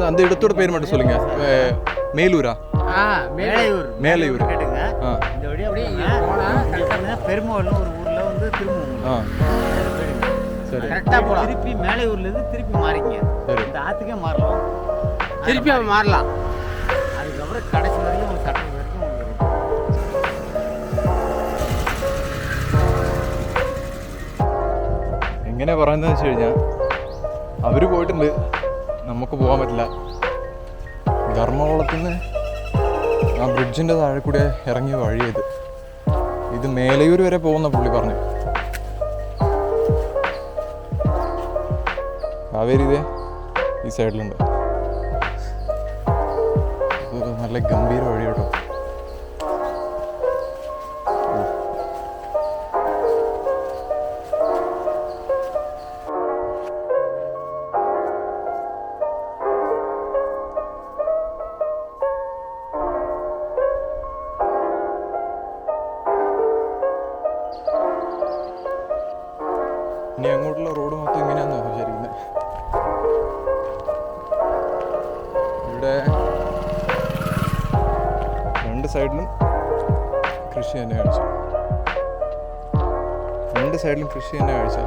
அந்த இடத்தோட பேர் மட்டும் சொல்லுங்க. மேலூரா? மேலையூர். மேலையூர் கேட்டுங்க. இந்த வழியா போனா பெருமாள்னு ஒரு ஊர்ல வந்து திரும்புவோம். சரி. கரெக்டா போலாம். திருப்பி மேலையூர்ல இருந்து திருப்பி மாறிங்க. இந்த ஆத்துக்கே மாறலாம். திருப்பி மாறலாம். அதுக்கப்புறம் கடைசி வரைக்கும் ஒரு சட்டம் வரைக்கும் എങ്ങനെ പറയുന്നത് വെച്ച് കഴിഞ്ഞാൽ അവർ പോയിട്ടുണ്ട്, നമുക്ക് പോകാൻ പറ്റില്ല. ധർമ്മകുളത്തിൽ നിന്ന് ആ ബ്രിഡ്ജിൻ്റെ താഴെ കൂടെ ഇറങ്ങിയ വഴിയത്. ഇത് മേലയൂർ വരെ പോകുന്ന പുള്ളി പറഞ്ഞു. കാവേരി ഇതേ ഈ സൈഡിലുണ്ട്. നല്ല ഗംഭീര വഴി കേട്ടോ. ഇനി അങ്ങോട്ടുള്ള റോഡ് മൊത്തം ഇങ്ങനെയാണെന്നോ വിചാരിക്കുന്നത്. ഇവിടെ രണ്ട് സൈഡിലും കൃഷി തന്നെ കാഴ്ച. രണ്ട് സൈഡിലും കൃഷി തന്നെ കാഴ്ച.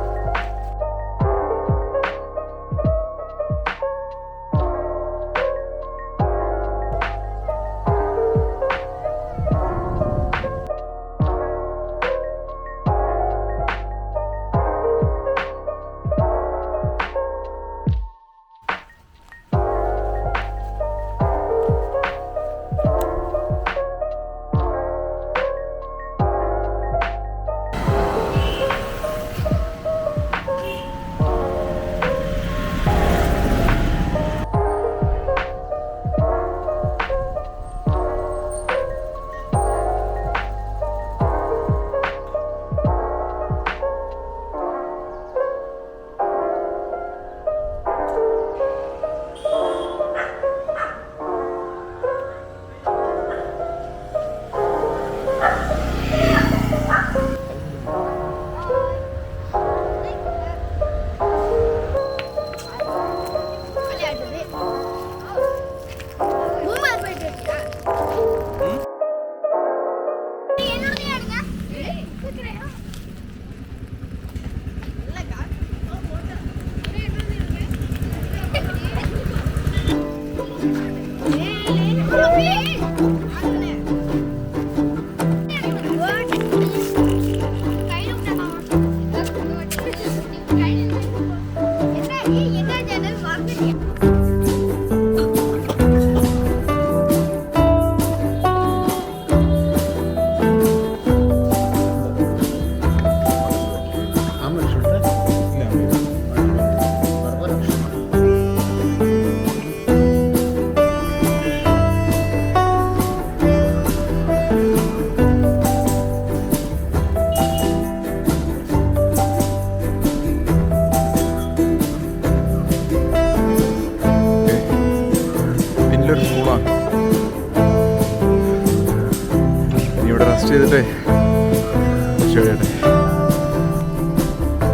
ചെയ്തിട്ടേ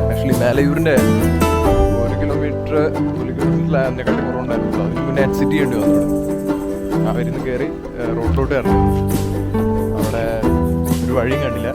ആക്ച്വലി മേലയൂരിൻ്റെ 1 കിലോമീറ്ററിൽ അതിനെക്കാട്ടി കുറവുണ്ടായിരുന്നു. അതിന് മുന്നേ എക്സിറ്റ് ചെയ്യേണ്ടി വന്നു. അവിടെ അവരിന്ന് കയറി റോഡിലോട്ട് ഇറങ്ങി. അവിടെ ഒരു വഴിയും കണ്ടില്ല.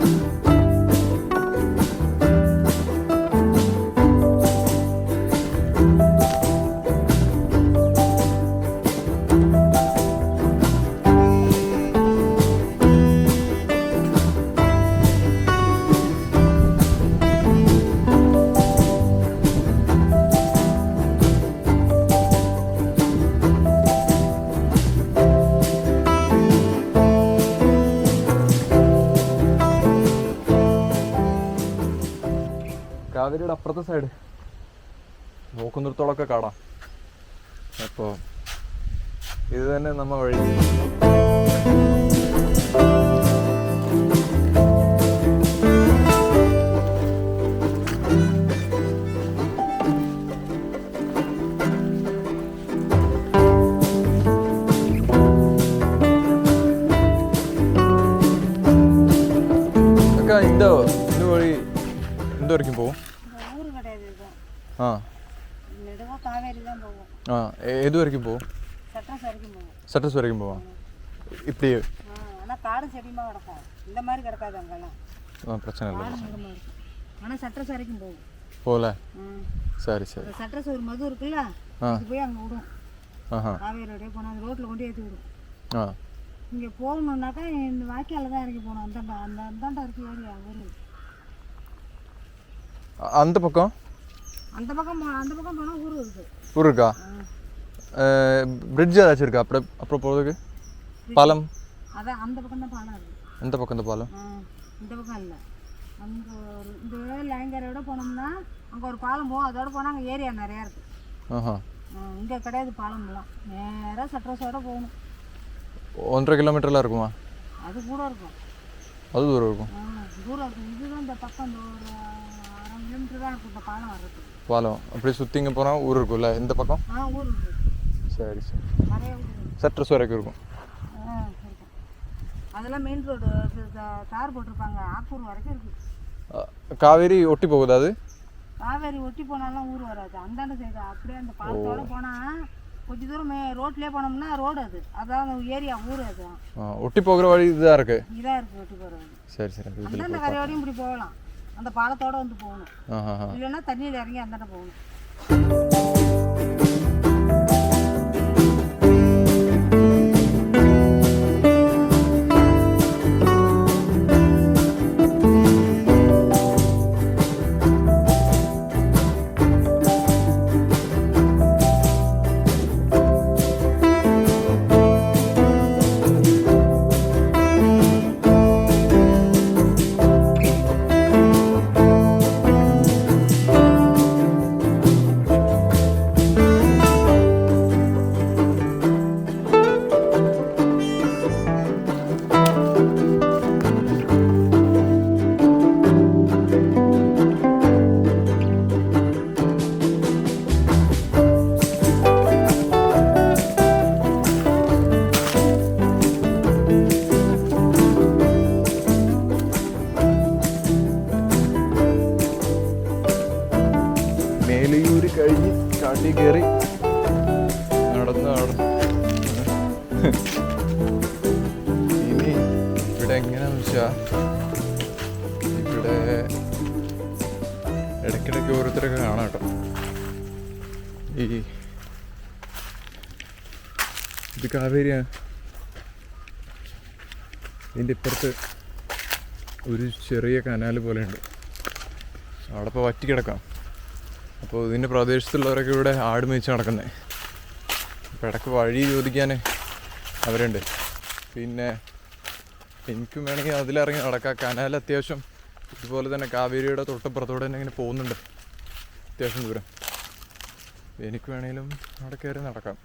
കാവേരിയുടെ അപ്പുറത്തെ സൈഡ് നോക്കുന്നിടത്തോളൊക്കെ കാണാം. അപ്പോൾ ഇത് തന്നെ നമ്മ വഴി. இந்த வழி எந்த வரைக்கும் போகும்? ஊரு கிடையாது. ஆ நெடுவா காவேரி தான் போகும். எது வரைக்கும் போகும்? சட்டஸ் வரைக்கும் போவோம் இப்படி ஆனால் காடும் செடியுமா கிடக்கும் இந்த மாதிரி கிடக்காது அங்கெல்லாம் பிரச்சனை இல்லை ஆனால் சட்டஸ் வரைக்கும் போகும் போகல சரி சரி சட்டஸ் ஒரு மது இருக்குல்ல அது போய் அங்கே விடும் காவேரி அப்படியே போனால் அந்த ரோட்டில் கொண்டு ஏற்றி விடும் இங்கே போகணுன்னாக்கா இந்த வாய்க்கால தான் இறங்கி போகணும் அந்தாண்டா இருக்கு ஏரியா ஊர் அந்த பக்கம் போனால் ஊர் இருக்குது ஊர் இருக்கா பிரிட்ஜ் ஏதாச்சும் இருக்கா அப்புறம் போகிறதுக்கு பாலம் அதான் அந்த பக்கம் தான் பாலம் இருக்குது எந்த பக்கம் இந்த பாலம் இந்த பக்கம் இல்லை அங்கே ஒரு இந்த லைங்கரோட போனோம்னா அங்கே ஒரு பாலம் போகும் அதோட போனால் அங்கே ஏரியா நிறையா இருக்குது இங்கே கிடையாது பாலம்லாம் நேராக சட்ரஸோட போகணும் 1.5 கிலோமீட்டர்லாம் இருக்குமா அது கூட இருக்கும் அது தூரம் இருக்கும் தூரம் இருக்கும் இதுதான் இந்த பக்கம் இந்த ஒரு 1/2 கிலோமீட்டர் தான் இருக்கும் இந்த பாலம் வர்றது பாலம் அப்படி சுற்றி இங்கே போனால் ஊர் இருக்கும்ல இந்த பக்கம் ஊர் இருக்குது சரி சரி நிறைய ஊர் சட்ரஸ் வரைக்கும் இருக்கும் அதெல்லாம் மெயின் ரோடு தார் போட்டிருப்பாங்க ஆக்கூர் வரைக்கும் இருக்குது காவேரி ஒட்டி போகுது அது காவேரி ஒட்டி போனாலும் ஊர் வராது அந்தாண்ட சைடு அப்படியே அந்த பாலத்தோட போனால் கொஞ்சம் தூரம் ரோட்லேயே போனோம்னா ரோடு அதான் ஏரியா ஊர் அது ஒட்டி போகிற வழி இதாக இருக்குது ஒட்டி போகிற வழி சரி சரி அந்தாண்ட கரையோடையும் இப்படி போகலாம் அந்த பாலத்தோட வந்து போகணும் இல்லைன்னா தண்ணியில் இறங்கி அந்தாண்ட போகணும் മേലിയൂര് കഴിഞ്ഞ് കാട്ടി കയറി നടന്ന് ഇനി ഇവിടെ എങ്ങനെയാന്ന് വെച്ചാൽ ഇവിടെ ഇടയ്ക്കിടയ്ക്ക് ഓരോരുത്തരൊക്കെ കാണാം കേട്ടോ. ഇത് കാവേരിയാണ്. ഇതിൻ്റെ ഇപ്പുറത്ത് ഒരു ചെറിയ കനാൽ പോലെയുണ്ട്, അവിടെ ഇപ്പോൾ വറ്റി കിടക്കാം. അപ്പോൾ ഇതിൻ്റെ പ്രദേശത്തുള്ളവരൊക്കെ ഇവിടെ ആട് മേയിച്ച് നടക്കുന്നത്. അപ്പോൾ ഇടയ്ക്ക് വഴി ചോദിക്കാൻ അവരുണ്ട്. പിന്നെ എനിക്കും വേണമെങ്കിൽ അതിലിറങ്ങി നടക്കാം. കനാൽ അത്യാവശ്യം ഇതുപോലെ തന്നെ കാവേരിയുടെ തൊട്ടപ്പുറത്തോടെ തന്നെ ഇങ്ങനെ പോകുന്നുണ്ട് അത്യാവശ്യം ദൂരം. എനിക്ക് വേണമെങ്കിലും അവിടെ കയറി നടക്കാം.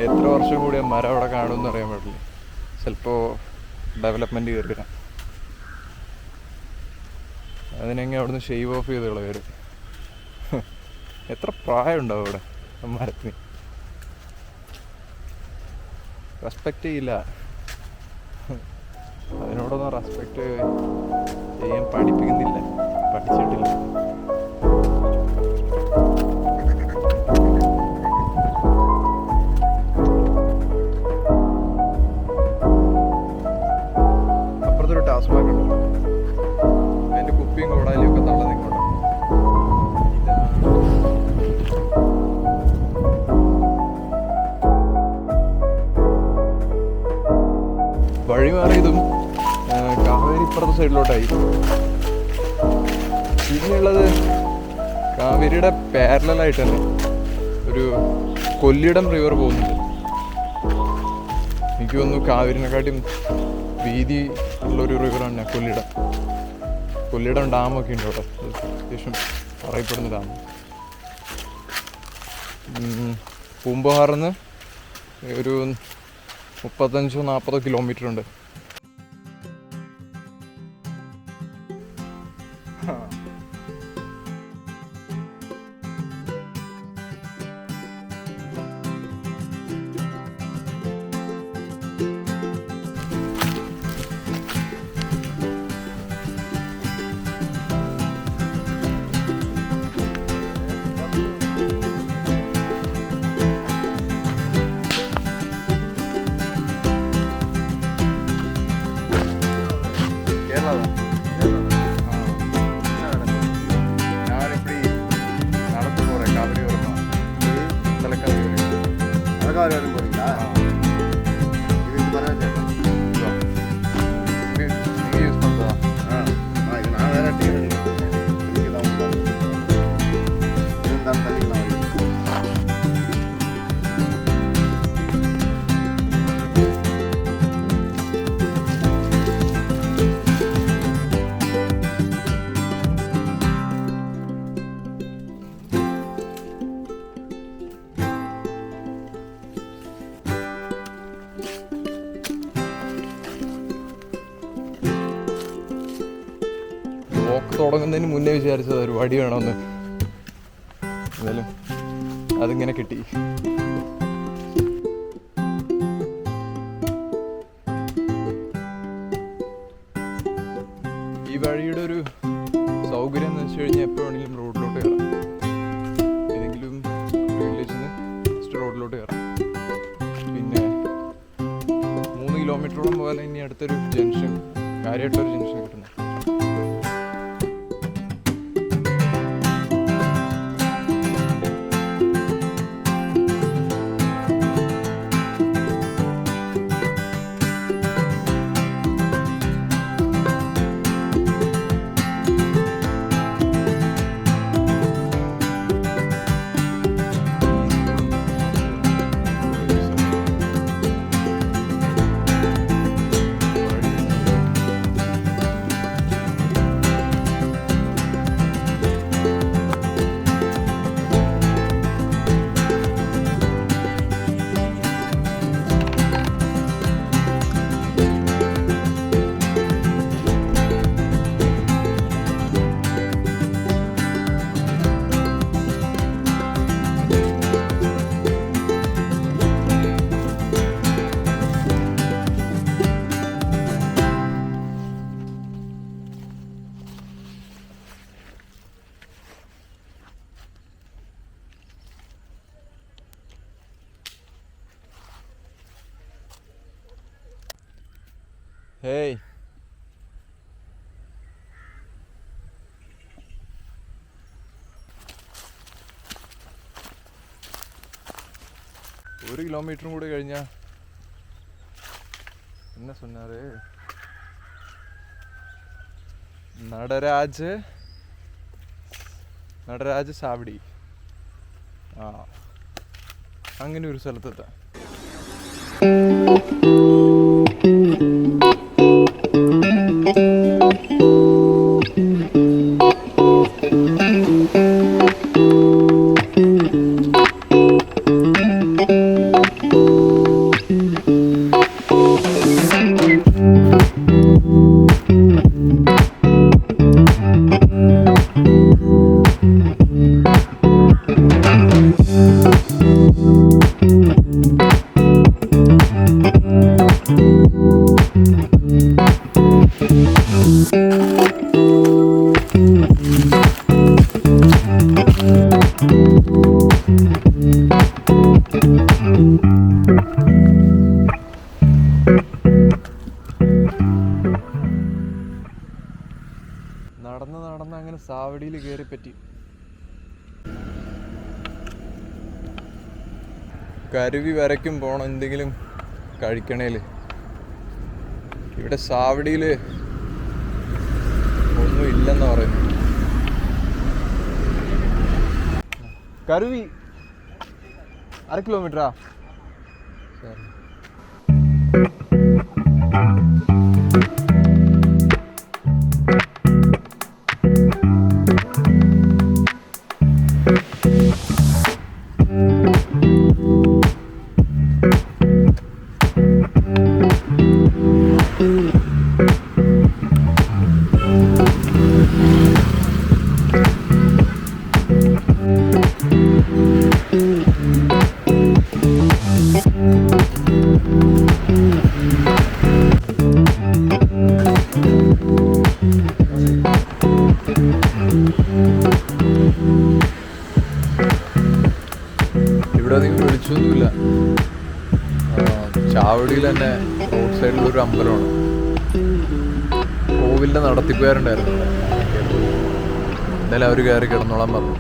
എത്ര വർഷം കൂടി മരം അവിടെ കാണുമെന്ന് അറിയാൻ പാടില്ല. ചിലപ്പോൾ ഡെവലപ്മെൻറ്റ് കയറി വരാം. അതിനെങ്ങനെ അവിടുന്ന് ഷെയ്വ് ഓഫ് ചെയ്ത് കളവർ. എത്ര പ്രായം ഉണ്ടാവും അവിടെ മരത്തിന്. റെസ്പെക്റ്റ് ചെയ്യില്ല. അതിനോടൊന്നും റെസ്പെക്റ്റ് ചെയ്യാൻ പഠിപ്പിക്കുന്നില്ല, പഠിച്ചിട്ടില്ല. അപ്പുറത്തൊരു ടാസ്മാക് ഉണ്ട്, അതിൻ്റെ കുപ്പിയും കോടാലിയും ഒക്കെ തള്ളത് ഇങ്ങോട്ടാണ്. വഴി മാറിയതും കാവേരി ഇപ്പുറത്തെ സൈഡിലോട്ടായി. പിന്നെയുള്ളത് കാവേരിയുടെ പാരലായിട്ട് തന്നെ ഒരു കൊല്ലിടം റിവർ പോകുന്നുണ്ട്. എനിക്ക് തോന്നുന്നു കാവേരിനെക്കാട്ടും വീതി ഉള്ളൊരു റിവറാണ് കൊല്ലിടം. കൊല്ലിടം ഡാമൊക്കെ ഉണ്ട് അവിടെ, അത്യാവശ്യം പറയപ്പെടുന്ന ഡാം. പൂമ്പഹാറിൽ നിന്ന് ഒരു 35-40 കിലോമീറ്റർ ഉണ്ട്. തുടങ്ങുന്നതിന് മുന്നേ വിചാരിച്ചത് ഒരു വടി വേണമെന്ന്. എന്തായാലും അതിങ്ങനെ കിട്ടി. ഈ വഴിയുടെ ഒരു സൗകര്യം എന്ന് വെച്ച് കഴിഞ്ഞാൽ എപ്പോൾ വേണമെങ്കിലും റോഡിലോട്ട് കയറാം. ഏതെങ്കിലും വില്ലേജിൽ നിന്ന് ജസ്റ്റ് റോഡിലോട്ട് കയറാം. പിന്നെ 3 കിലോമീറ്ററോളം പോയാൽ ഇനി അടുത്തൊരു ജംഗ്ഷൻ, കാര്യമായിട്ടൊരു ജംഗ്ഷൻ കിട്ടുന്നത്. ഹേയ്, ഒരു കിലോമീറ്ററും കൂടി കഴിഞ്ഞാൽ என்ன சொன்னாரு, നടരാജ് സാവടി. അങ്ങനെ ഒരു സ്ഥലത്തെത്താം. പറ്റി. കരുവി വരയ്ക്കും പോണം എന്തെങ്കിലും കഴിക്കണേല്. ഇവിടെ സാവടിയിൽ ഒന്നും ഇല്ലെന്ന് പറയുന്നു. കരുവി 1/2 കിലോമീറ്ററാ? ശരി. ഇവിടെ അധികം വിളിച്ചൊന്നുമില്ല. ചാവടിയിൽ തന്നെ റോഡ് സൈഡിലൊരു അമ്പലമാണ്. കോവിലിൻ്റെ നടത്തിപ്പുകാരുണ്ടായിരുന്നു. എന്തായാലും അവർ കയറി കിടന്നോളാൻ പറഞ്ഞു.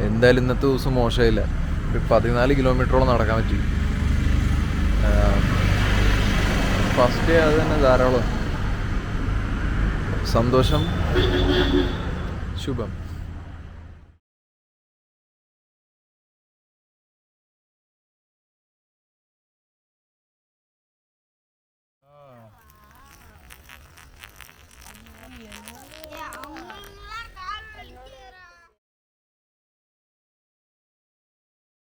എന്തായാലും ഇന്നത്തെ ദിവസം മോശമില്ല. ഒരു 14 കിലോമീറ്ററോളം നടക്കാൻ പറ്റി. ഫസ്റ്റ് ഡേ അത് തന്നെ ധാരാളം. സന്തോഷം. ശുഭം.